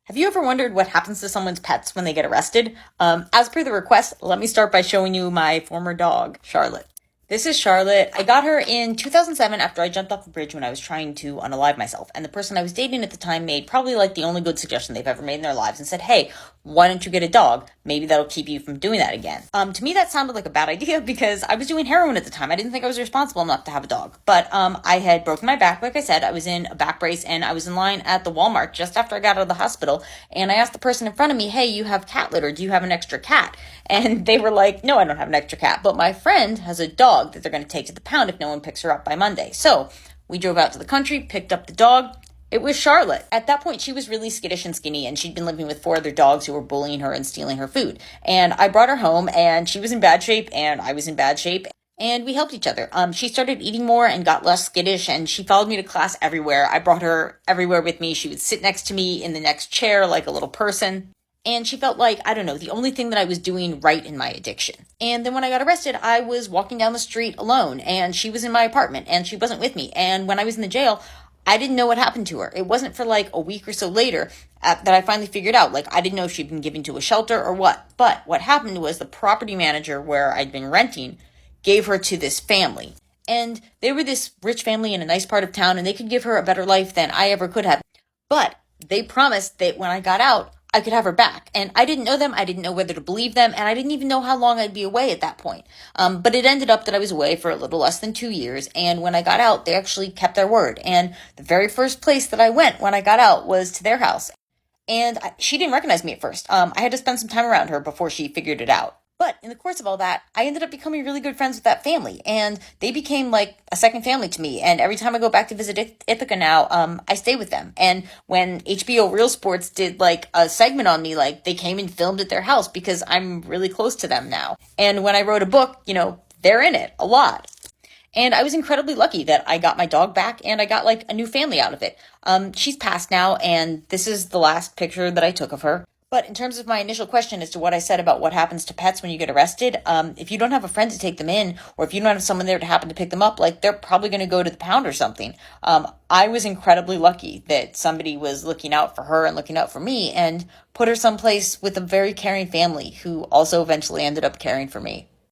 Have you ever wondered what happens to someone's pets when they get arrested? As per the request, let me start by showing you my former dog, Charlotte. This is Charlotte. I got her in 2007 after I jumped off a bridge when I was trying to unalive myself. And the person I was dating at the time made probably like the only good suggestion they've ever made in their lives and said, hey, why don't you get a dog? Maybe that'll keep you from doing that again. To me, that sounded like a bad idea because I was doing heroin at the time. I didn't think I was responsible enough to have a dog. But I had broken my back. Like I said, I was in a back brace and I was in line at the Walmart just after I got out of the hospital. And I asked the person in front of me, hey, you have cat litter. Do you have an extra cat? And they were like, no, I don't have an extra cat. But my friend has a dog that they're going to take to the pound if no one picks her up by Monday. So we drove out to the country, picked up the dog. It was Charlotte. At that point, she was really skittish and skinny, and she'd been living with 4 other dogs who were bullying her and stealing her food. And I brought her home, and she was in bad shape, and I was in bad shape. And we helped each other. She started eating more and got less skittish, and she followed me to class everywhere. I brought her everywhere with me. She would sit next to me in the next chair like a little person. And she felt like, I don't know, the only thing that I was doing right in my addiction. And then when I got arrested, I was walking down the street alone, and she was in my apartment, and she wasn't with me. And when I was in the jail, I didn't know what happened to her. It wasn't for like a week or so later that I finally figured out. Like, I didn't know if she'd been given to a shelter or what. But what happened was the property manager where I'd been renting gave her to this family. And they were this rich family in a nice part of town, and they could give her a better life than I ever could have. But they promised that when I got out, I could have her back. And I didn't know them. I didn't know whether to believe them. And I didn't even know how long I'd be away at that point. But it ended up that I was away for a little less than 2 years. And when I got out, they actually kept their word. And the very first place that I went when I got out was to their house. And she didn't recognize me at first. I had to spend some time around her before she figured it out. But in the course of all that, I ended up becoming really good friends with that family, and they became like a second family to me. And every time I go back to visit Ithaca now, I stay with them. And when HBO Real Sports did like a segment on me, like they came and filmed at their house because I'm really close to them now. And when I wrote a book, they're in it a lot. And I was incredibly lucky that I got my dog back and I got like a new family out of it. She's passed now, and this is the last picture that I took of her. But in terms of my initial question as to what I said about what happens to pets when you get arrested, if you don't have a friend to take them in, or if you don't have someone there to happen to pick them up, like they're probably going to go to the pound or something. I was incredibly lucky that somebody was looking out for her and looking out for me and put her someplace with a very caring family who also eventually ended up caring for me.